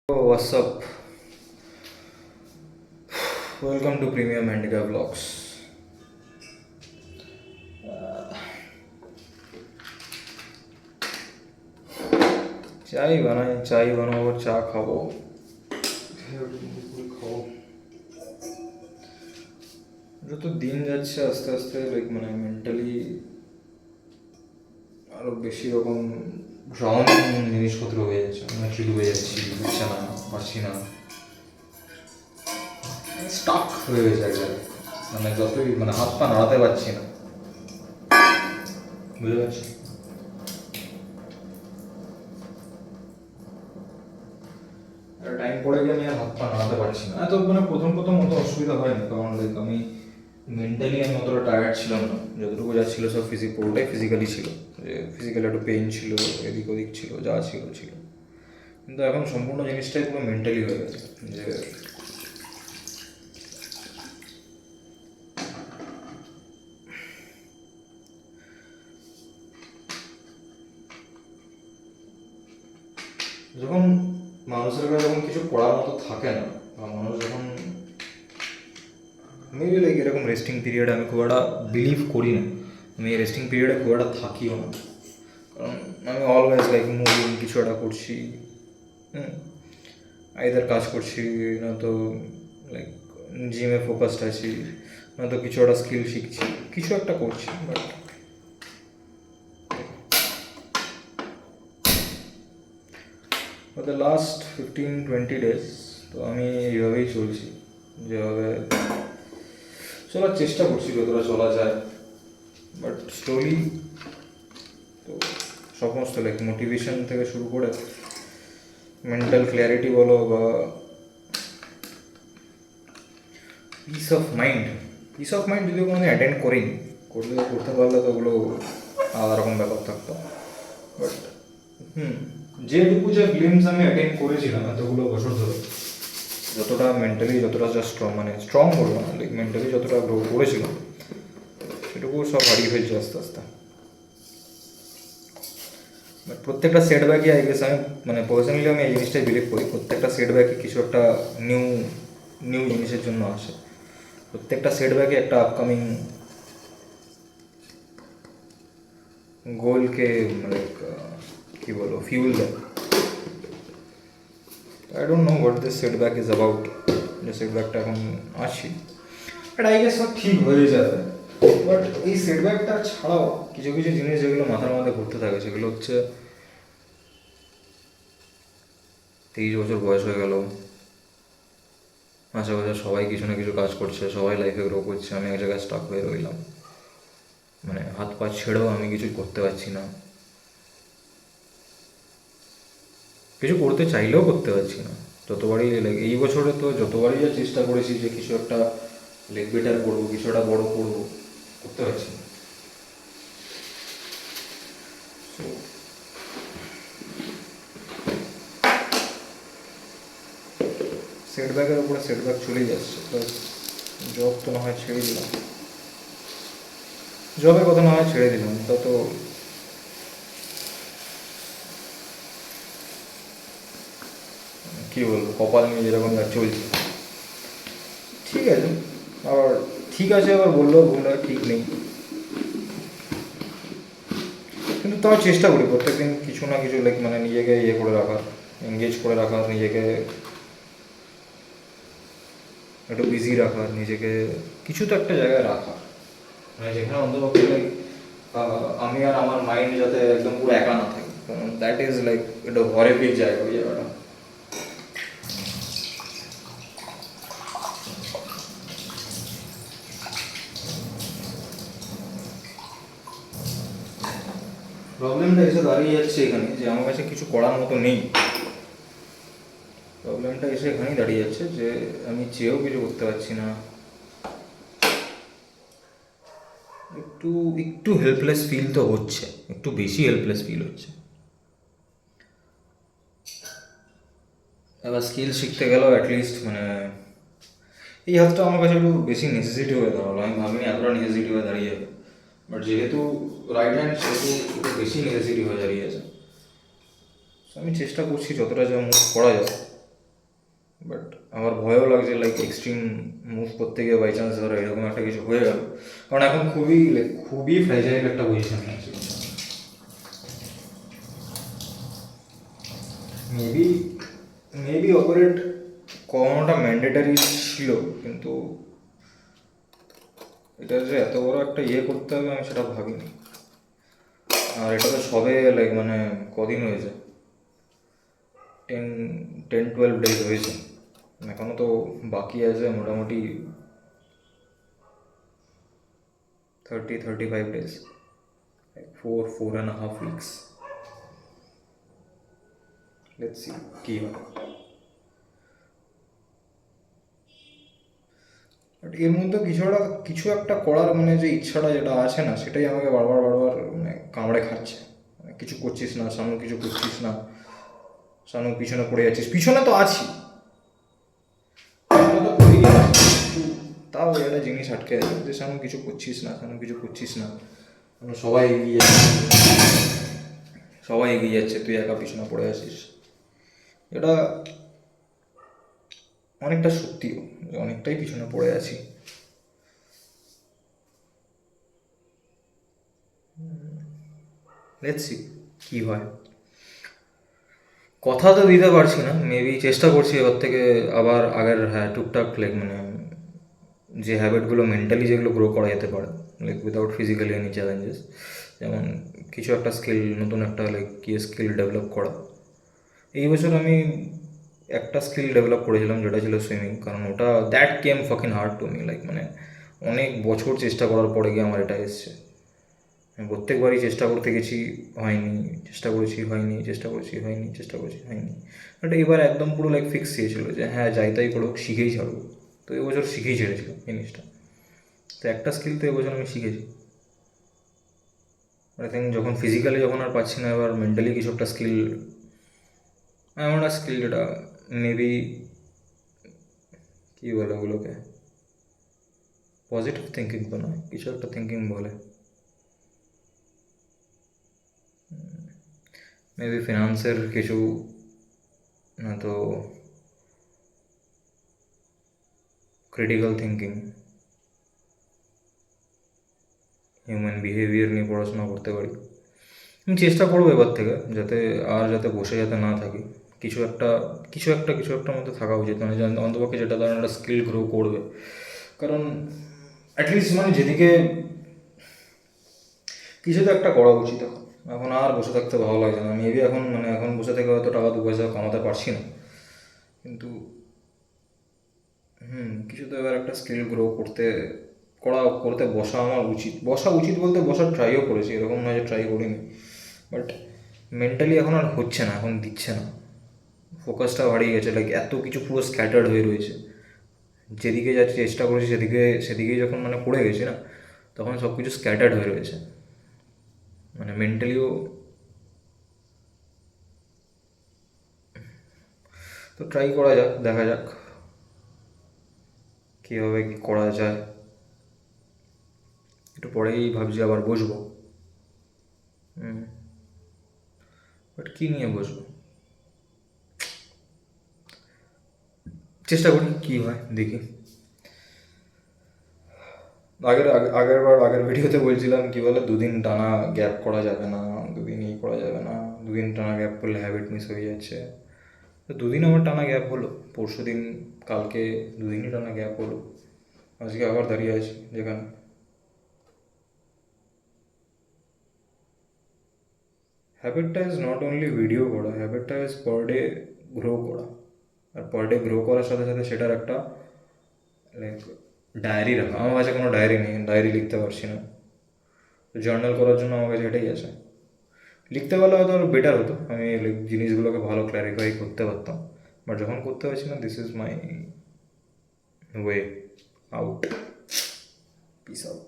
Oh, what's up? Welcome to Premium Handicap Vlogs. চাই বানাবো, চা খাবো, খাবো। যত দিন যাচ্ছে আস্তে আস্তে মানে মেন্টালি আরো বেশি রকম ড্রাউন জিনিসপত্র হয়ে যাচ্ছে। আমি কি ডুবে যাচ্ছি, বুঝছে না, পারছি না, স্টাক হয়ে গেছে এক জায়গায়। মানে যতই হাত পা নাড়াতে পারছি না, বুঝতে পারছি। টাইম পড়ে গিয়ে আমি আর হাত পা নাড়াতে পারছি না। এত প্রথম প্রথম অত অসুবিধা হয়নি, কারণ আমি মেন্টালি আমি অতটা টায়ার্ড ছিলাম না। যতটুকু যা ছিল সব পুরোটাই ফিজিক্যালি ছিল, যে ফিজিক্যালি একটু পেইন ছিল, এদিক ওদিক ছিল, যা ছিল। কিন্তু এখন সম্পূর্ণ জিনিসটাই পুরো মেন্টালি হয়ে গেছে। যে যখন মানুষের কাছে যখন কিছু করার মতো থাকে না, বা মানুষ যখন মেবি এরকম রেস্টিং পিরিয়ডে আমি খুব একটা বিলিভ করি না। আমি এই রেস্টিং পিরিয়ডে খুব একটা থাকিও না, কারণ আমি অলওয়েজ মুভিং কিছু একটা করছি, আইদার কাজ করছি, না তো জিমে ফোকাসড আছি, না তো কিছু একটা স্কিল শিখছি, কিছু একটা করছি। বাট দ্য লাস্ট 15-20 days তো আমি এইভাবেই চলছি, যেভাবে চলার চেষ্টা করছি, যতটা চলা যায়। বাট স্লোলি তো সমস্ত মোটিভেশন থেকে শুরু করে মেন্টাল ক্ল্যারিটি বলো, বা পিস অফ মাইন্ড যদিও কোনো অ্যাটেন্ড করিনি, করতে পারলে তো ওগুলো আলাদা রকম ব্যাপার থাকতো। বাট যেটুকু যে গ্লিমস আমি অ্যাটেন্ড করেছিলাম এতগুলো বছর ধরে, যতটা মেন্টালি যতটা স্ট্রং করবো না, মেন্টালি যতটা গ্রো করেছিলাম, সেটুকু সব হারিয়ে ফেলছে আস্তে আস্তে। বাট প্রত্যেকটা সেটব্যাকই আমি পার্সোনালি আমি এই জিনিসটাই বিলিভ করি, প্রত্যেকটা সেটব্যাকই কিছু একটা নিউ জিনিসের জন্য আসে। প্রত্যেকটা সেটব্যাকে একটা আপকামিং গোলকে কি বলবো, ফিউল দেয়। I don't know what this setback is about. যে সেটব্যাকটা এখন আসছি, বাট আই গেস সব ঠিক হয়ে যাবে। বাট এই সেটব্যাকটা ছাড়াও কিছু কিছু জিনিস যেগুলো মাথার মধ্যে ঘুরতে থাকে, সেগুলো হচ্ছে 23 বছর বয়স হয়ে গেল, আশেপাশে সবাই কিছু না কিছু কাজ করছে, সবাই লাইফে গ্রো করছে, আমি এক জায়গায় স্টাক হয়ে রইলাম। হাত পা ছেড়েও আমি কিছু করতে পারছি না, কিছু করতে চাইলেও করতে পারছি না। যতবারই এই বছরে তো যতবারই যা চেষ্টা করেছি যে কিছু একটা বেটার করবো, কিছু একটা বড়ো করবো, করতে পারছি না। সেটব্যাকের উপরে সেটব্যাক চলেই যাচ্ছে। প্লাস জব তো না হয় ছেড়ে দিলাম, জবের কথা না হয় ছেড়ে দিলাম, তা তো কী বলবো, কপাল নিয়ে যেরকম চলছে। ঠিক আছে, আবার ঠিক আছে আবার বললেও ভুল হয়, ঠিক নেই। কিন্তু তাও চেষ্টা করি প্রত্যেকদিন কিছু না কিছু নিজেকে করে রাখার, এঙ্গেজ করে রাখার, নিজেকে একটু বিজি রাখার, নিজেকে কিছু তো একটা জায়গায় রাখা, যেখানে অন্তপক্ষে আমি আর আমার মাইন্ড যাতে একদম পুরো একা না থাকে। কারণ দ্যাট ইজ একটা হরেফিক জায়গা, ওই জায়গাটা। প্রবলেমটা এসে দাঁড়িয়ে যাচ্ছে এখানে, যে আমার কাছে কিছু করার মতো নেই। প্রবলেমটা এসে এখানেই দাঁড়িয়ে যাচ্ছে যে আমি চেয়েও কিছু করতে পারছি না, একটু একটু হেল্পলেস ফিল তো হচ্ছে, একটু বেশি হেল্পলেস ফিল হচ্ছে। এবার স্কিল শিখতে গেলেও অ্যাটলিস্ট এই হাতটা আমার কাছে একটু বেশি নেসেসিটি হয়ে দাঁড়ালো। আমি ভাবিনি এতটা নেসেসিটি হয়ে দাঁড়িয়ে যাবে, বাট যেহেতু রাইট হ্যান্ড, সেহেতু একটু বেশি নেসেসিটি হয়ে দাঁড়িয়েছে। আমি চেষ্টা করছি যতটা যা মুভ করা যায় বাট আমার ভয়ও লাগছে লাইক এক্সট্রিম মুভ করতে গিয়ে বাই চান্স ধরো এরকম একটা কিছু হয়ে গেল, কারণ এখন খুবই খুবই ফ্র্যাজাইল একটা পজিশনে আছে। মেবি মেবি অপারেট করানোটা ম্যান্ডেটারি ছিল, কিন্তু এটা যে এত বড় একটা ইয়ে করতে হবে আমি সেটা ভাবিনি। আর এটা তো সবে লাইক মানে কদিন হয়েছে, 10-12 ডেজ হয়েছে, এখনও তো বাকি আছে মোটামুটি 30-35 ডেজ, 4.5 weeks। লেটস সি কী হয়। বাট এর মধ্যে কিছু একটা করার মানে যে ইচ্ছাটা যেটা আছে না, সেটাই আমাকে বারবার বারবার মানে কামড়ে খাচ্ছে। মানে কিছু করছিস না শানু, কিছু করছিস না শানু, পিছনে পড়ে যাচ্ছিস। পিছনে তো আছি, পিছনে তো পড়েই আছি, কিন্তু তাও একটা জিনিস আটকে আছে যে শানু কিছু করছিস না, শানু কিছু করছিস না। সবাই এগিয়ে যাচ্ছে, সবাই এগিয়ে যাচ্ছে, তুই একা পিছনে পড়ে আছিস। এটা অনেকটা সত্যিও, অনেকটাই পিছনে পড়ে আছি। লেটস সি কী হয়। কথা তো দিতে পারছি না, মেবি চেষ্টা করছি এবার থেকে আবার আগের, হ্যাঁ টুকটাক লাইক মানে যে হ্যাবিটগুলো মেন্টালি যেগুলো গ্রো করা যেতে পারে like without physically any challenges, যেমন কিছু একটা স্কিল, নতুন একটা লাইক কি স্কিল ডেভেলপ করা। এই বছর আমি একটা স্কিল ডেভেলপ করেছিলাম যেটা ছিল সুইমিং, কারণ ওটা that came fucking hard to me, like মানে অনেক বছর চেষ্টা করার পরে গিয়ে আমার এটা এসছে। প্রত্যেকবারই চেষ্টা করতে গেছি, হয়নি, চেষ্টা করেছি হয়নি, চেষ্টা করেছি হয়নি, চেষ্টা করেছি হয়নি। বাট এবার একদম পুরো লাইক ফিক্স দিয়েছিল যে হ্যাঁ যাই তাই করুক শিখেই ছাড়বো। তো এবছর শিখেই ছেড়েছিলাম জিনিসটা। তো একটা স্কিল তো এবছর আমি শিখেছি। আই থিঙ্ক যখন ফিজিক্যালি যখন আর পাচ্ছি না, এবার মেন্টালি কিছু একটা স্কিল, এমন একটা স্কিল যেটা মেবি কী বলে ওগুলোকে, পজিটিভ থিঙ্কিং তো নয়, কিছু একটা থিঙ্কিং বলে, মেবি ফিনান্সের কিছু, না তো ক্রিটিক্যাল থিঙ্কিং, হিউম্যান বিহেভিয়ার নিয়ে পড়াশোনা করতে পারি। আমি চেষ্টা করবো এবার থেকে যাতে বসে যাতে না থাকি, কিছু একটা মধ্যে থাকা উচিত, মানে অন্তপক্ষে যেটা ধরেন একটা স্কিল গ্রো করবে। কারণ অ্যাটলিস্ট মানে যেদিকে কিছু তো একটা করা উচিত। এখন আর বসে থাকতে ভালো লাগছে না। মেবি এখন বসে থেকে হয়তো টাকা 2 পয়সা কামাতে পারছি না, কিন্তু কিছু তো এবার একটা স্কিল গ্রো করতে বসা উচিত বলতে বসার ট্রাইও করেছি, এরকম নয় যে ট্রাই করিনি। বাট মেন্টালি এখন আর হচ্ছে না, এখন দিচ্ছে না, ফোকাসটা হারিয়ে গেছে, লাইক এত কিছু পুরো স্ক্যাটার্ড হয়ে রয়েছে। যেদিকে যা চেষ্টা করেছি সেদিকেই যখন মানে পড়ে গেছি না, তখন সব কিছু স্ক্যাটার্ড হয়ে রয়েছে, মানে মেন্টালিও। তো ট্রাই করা যাক, দেখা যাক কীভাবে কী করা যায়। একটু পরেই ভাবছি আবার বসবো। বাট কী নিয়ে বসবো, চেষ্টা করি কী হয় দেখি। আগের ভিডিওতে বলছিলাম কি বলে 2 দিন টানা গ্যাপ করা যাবে না, 2 দিন করা যাবে না, 2 দিন টানা গ্যাপ করলে হ্যাবিট মিস হয়ে যাচ্ছে। তো 2 দিন আমার টানা গ্যাপ হলো, পরশু দিন কালকে 2 দিনই টানা গ্যাপ হলো, আজকে আবার দাঁড়িয়ে আছি যেখানে। হ্যাবিটটা ইজ নট অনলি ভিডিও করা, হ্যাবিটটা ইজ পার ডে গ্রো করা। আর পার ডে গ্রো করার সাথে সাথে সেটার একটা লাইক ডায়েরি রাখা। আমার কাছে কোনো ডায়েরি নেই, ডায়েরি লিখতে পারছি না, তো জার্নাল করার জন্য আমার কাছে এটাই আছে। লিখতে পারলে হয়তো আরও বেটার হতো, আমি লাইক জিনিসগুলোকে ভালো ক্ল্যারিফাই করতে পারতাম। বাট যখন করতে পারছি না, this is my way out. Piece out.